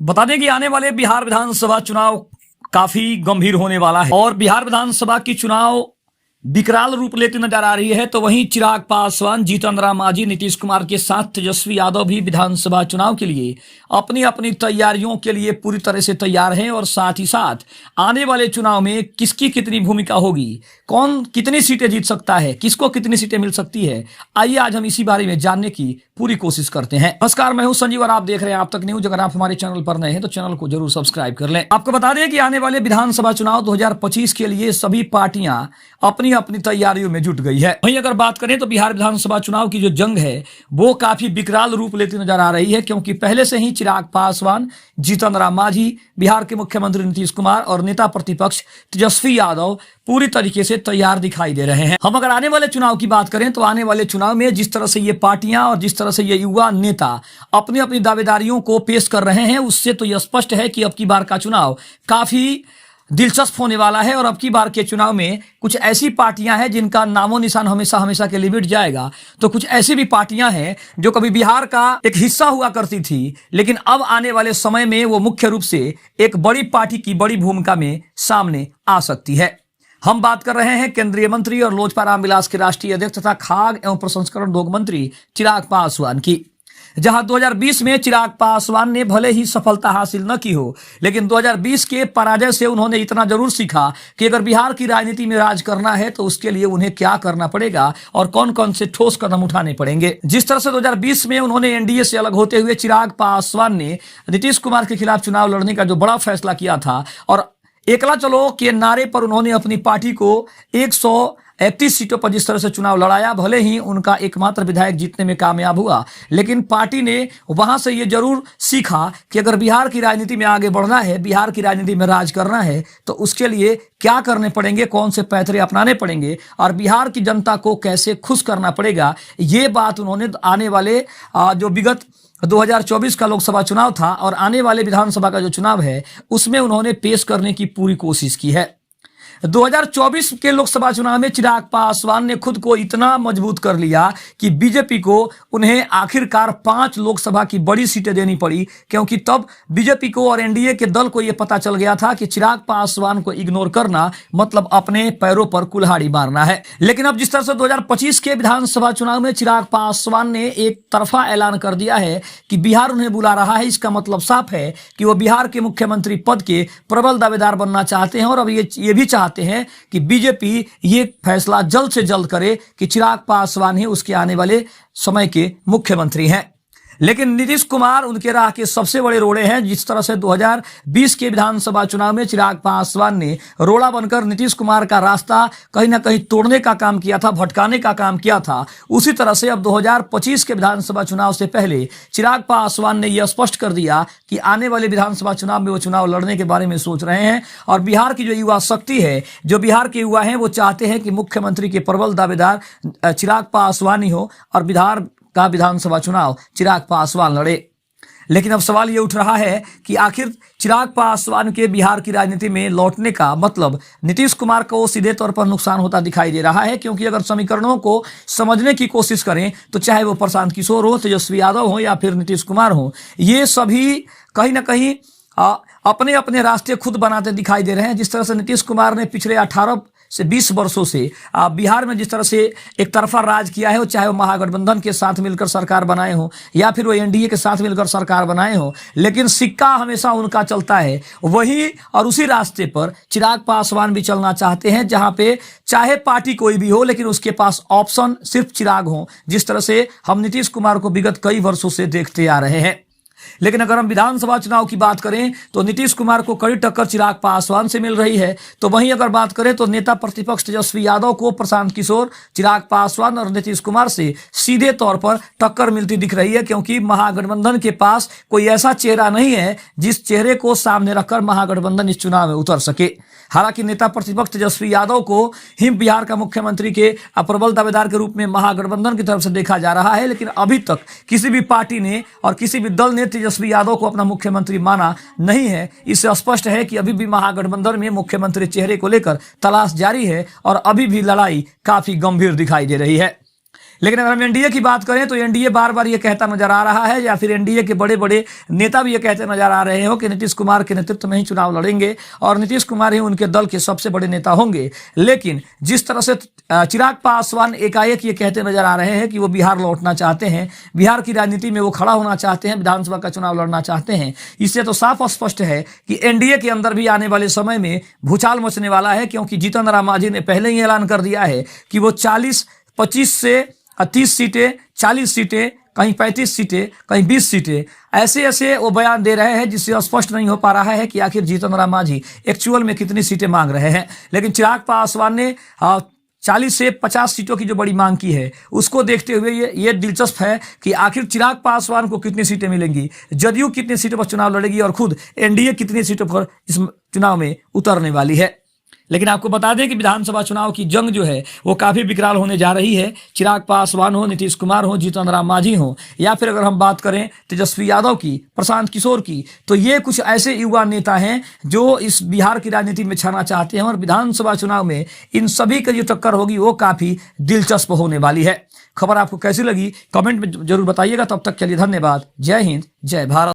बता दें कि आने वाले बिहार विधानसभा चुनाव काफी गंभीर होने वाला है और बिहार विधानसभा की चुनाव विकराल रूप लेती नजर आ रही है। तो वहीं चिराग पासवान, जीतन राम मांझी, नीतीश कुमार के साथ तेजस्वी यादव भी विधानसभा चुनाव के लिए अपनी अपनी तैयारियों के लिए पूरी तरह से तैयार हैं और साथ ही साथ आने वाले चुनाव में किसकी कितनी भूमिका होगी, कौन कितनी सीटें जीत सकता है, किसको कितनी सीटें मिल सकती है, आइए आज हम इसी बारे में जानने की पूरी कोशिश करते हैं। नमस्कार, मैं हूं संजीव और आप देख रहे हैं आप तक न्यूज। अगर आप हमारे चैनल पर नए हैं तो चैनल को जरूर सब्सक्राइब कर लें। आपको बता दें कि आने वाले विधानसभा चुनाव 2025 के लिए सभी पार्टियां अपनी अपनी तैयारियों में जुट गई है। वहीं अगर बात करें तो बिहार विधानसभा चुनाव की जो जंग है वो काफी विकराल रूप लेती नजर आ रही है, क्योंकि पहले से ही चिराग पासवान, जीतन राम मांझी, बिहार के मुख्यमंत्री नीतीश कुमार और नेता प्रतिपक्ष तेजस्वी यादव पूरी तरीके से तैयार दिखाई दे रहे हैं। हम अगर आने वाले चुनाव की बात करें तो आने वाले चुनाव में जिस तरह से ये पार्टियां और जिस तरह से ये युवा नेता अपनी अपनी दावेदारियों को पेश कर रहे हैं, उससे तो यह स्पष्ट है कि अब की बार का चुनाव काफी दिलचस्प होने वाला है। और अब की बार के चुनाव में कुछ ऐसी पार्टियां हैं जिनका नामो निशान हमेशा हमेशा के लिए मिट जाएगा, तो कुछ ऐसी भी पार्टियां हैं जो कभी बिहार का एक हिस्सा हुआ करती थी, लेकिन अब आने वाले समय में वो मुख्य रूप से एक बड़ी पार्टी की बड़ी भूमिका में सामने आ सकती है। हम बात कर रहे हैं केंद्रीय मंत्री और लोजपा रामविलास के राष्ट्रीय अध्यक्ष तथा खाद्य एवं प्रसंस्करण उद्योग मंत्री चिराग पासवान की। जहां 2020 में चिराग पासवान ने भले ही सफलता हासिल न की हो, लेकिन 2020 के पराजय से उन्होंने इतना जरूर सीखा कि अगर बिहार की राजनीति में राज करना है तो उसके लिए उन्हें क्या करना पड़ेगा और कौन कौन से ठोस कदम उठाने पड़ेंगे। जिस तरह से 2020 में उन्होंने एनडीए से अलग होते हुए चिराग पासवान ने नीतीश कुमार के खिलाफ चुनाव लड़ने का जो बड़ा फैसला किया था और एकला चलो के नारे पर उन्होंने अपनी पार्टी को 131 सीटों पर जिस तरह से चुनाव लड़ाया, भले ही उनका एकमात्र विधायक जीतने में कामयाब हुआ, लेकिन पार्टी ने वहां से ये जरूर सीखा कि अगर बिहार की राजनीति में आगे बढ़ना है, बिहार की राजनीति में राज करना है, तो उसके लिए क्या करने पड़ेंगे, कौन से पैतरे अपनाने पड़ेंगे और बिहार की जनता को कैसे खुश करना पड़ेगा। ये बात उन्होंने आने वाले जो विगत 2024 का लोकसभा चुनाव था और आने वाले विधानसभा का जो चुनाव है उसमें उन्होंने पेश करने की पूरी कोशिश की है। 2024 के लोकसभा चुनाव में चिराग पासवान ने खुद को इतना मजबूत कर लिया कि बीजेपी को उन्हें आखिरकार 5 लोकसभा की बड़ी सीटें देनी पड़ी, क्योंकि तब बीजेपी को और एनडीए के दल को यह पता चल गया था कि चिराग पासवान को इग्नोर करना मतलब अपने पैरों पर कुल्हाड़ी मारना है। लेकिन अब जिस तरह से 2025 के विधानसभा चुनाव में चिराग पासवान ने एक तरफा ऐलान कर दिया है कि बिहार उन्हें बुला रहा है, इसका मतलब साफ है कि वो बिहार के मुख्यमंत्री पद के प्रबल दावेदार बनना चाहते हैं और अब ये भी चाहते हैं कि बीजेपी ये फैसला जल्द से जल्द करे कि चिराग पासवान ही उसके आने वाले समय के मुख्यमंत्री हैं। लेकिन नीतीश कुमार उनके राह के सबसे बड़े रोड़े हैं। जिस तरह से 2020 के विधानसभा चुनाव में चिराग पासवान ने रोड़ा बनकर नीतीश कुमार का रास्ता कहीं ना कहीं तोड़ने का काम किया था, भटकाने का काम किया था, उसी तरह से अब 2025 के विधानसभा चुनाव से पहले चिराग पासवान ने यह स्पष्ट कर दिया कि आने वाले विधानसभा चुनाव में वो चुनाव लड़ने के बारे में सोच रहे हैं। और बिहार की जो युवा शक्ति है, जो बिहार के युवा हैं, वो चाहते हैं कि मुख्यमंत्री के प्रबल दावेदार चिराग पासवान ही हो और बिहार का विधानसभा चुनाव चिराग पासवान लड़े। लेकिन अब सवाल ये उठ रहा है कि आखिर चिराग पासवान के बिहार की राजनीति में लौटने का मतलब नीतीश कुमार को सीधे तौर पर नुकसान होता दिखाई दे रहा है, क्योंकि अगर समीकरणों को समझने की कोशिश करें तो चाहे वो प्रशांत किशोर हो, तेजस्वी यादव हो या फिर नीतीश कुमार हो, ये सभी कहीं ना कहीं अपने अपने रास्ते खुद बनाते दिखाई दे रहे हैं। जिस तरह से नीतीश कुमार ने पिछले 18 से 20 वर्षों से बिहार में जिस तरह से एक तरफा राज किया है, चाहे वो महागठबंधन के साथ मिलकर सरकार बनाए हो या फिर वो एनडीए के साथ मिलकर सरकार बनाए हो, लेकिन सिक्का हमेशा उनका चलता है। वही और उसी रास्ते पर चिराग पासवान भी चलना चाहते हैं, जहां पे चाहे पार्टी कोई भी हो लेकिन उसके पास ऑप्शन सिर्फ चिराग हो, जिस तरह से हम नीतीश कुमार को विगत कई वर्षों से देखते आ रहे हैं। लेकिन अगर हम विधानसभा चुनाव की बात करें तो नीतीश कुमार को कड़ी टक्कर चिराग पासवान से मिल रही है। तो वहीं अगर बात करें तो नेता प्रतिपक्ष तेजस्वी यादव को प्रशांत किशोर, चिराग पासवान और नीतीश कुमार से सीधे तौर पर टक्कर मिलती दिख रही है, क्योंकि महागठबंधन के पास कोई ऐसा चेहरा नहीं है जिस चेहरे को सामने रखकर महागठबंधन इस चुनाव में उतर सके। हालांकि नेता प्रतिपक्ष तेजस्वी यादव को ही बिहार का मुख्यमंत्री के प्रबल दावेदार के रूप में महागठबंधन की तरफ से देखा जा रहा है, लेकिन अभी तक किसी भी पार्टी ने और किसी भी दल ने तेजस्वी यादव को अपना मुख्यमंत्री माना नहीं है। इससे स्पष्ट है कि अभी भी महागठबंधन में मुख्यमंत्री चेहरे को लेकर तलाश जारी है और अभी भी लड़ाई काफी गंभीर दिखाई दे रही है। लेकिन अगर हम एनडीए की बात करें तो एनडीए बार बार ये कहता नजर आ रहा है, या फिर एनडीए के बड़े बड़े नेता भी ये कहते नजर आ रहे हो कि नीतीश कुमार के नेतृत्व में ही चुनाव लड़ेंगे और नीतीश कुमार ही उनके दल के सबसे बड़े नेता होंगे। लेकिन जिस तरह से चिराग पासवान एकाएक ये कहते नजर आ रहे हैं कि वो बिहार लौटना चाहते हैं, बिहार की राजनीति में वो खड़ा होना चाहते हैं, विधानसभा का चुनाव लड़ना चाहते हैं, इससे तो साफ और स्पष्ट है कि एनडीए के अंदर भी आने वाले समय में भूचाल मचने वाला है। क्योंकि जीतन राम मांझी ने पहले ही ऐलान कर दिया है कि वो 25 से 30 सीटें, 40 सीटें, कहीं 35 सीटें, कहीं 20 सीटें, ऐसे वो बयान दे रहे हैं जिससे स्पष्ट नहीं हो पा रहा है कि आखिर जीतन राम मांझी एक्चुअल में कितनी सीटें मांग रहे हैं। लेकिन चिराग पासवान ने 40 से 50 सीटों की जो बड़ी मांग की है, उसको देखते हुए ये दिलचस्प है कि आखिर चिराग पासवान को कितनी सीटें मिलेंगी, जदयू कितनी सीटों पर चुनाव लड़ेगी और खुद एनडीए कितनी सीटों पर इस चुनाव में उतरने वाली है। लेकिन आपको बता दें कि विधानसभा चुनाव की जंग जो है वो काफी विकराल होने जा रही है। चिराग पासवान हो, नीतीश कुमार हो, जीतन राम मांझी हो, या फिर अगर हम बात करें तेजस्वी यादव की, प्रशांत किशोर की, तो ये कुछ ऐसे युवा नेता हैं जो इस बिहार की राजनीति में छाना चाहते हैं और विधानसभा चुनाव में इन सभी की जो टक्कर होगी वो काफी दिलचस्प होने वाली है। खबर आपको कैसी लगी कमेंट में जरूर बताइएगा। तब तक के लिए धन्यवाद। जय हिंद, जय भारत।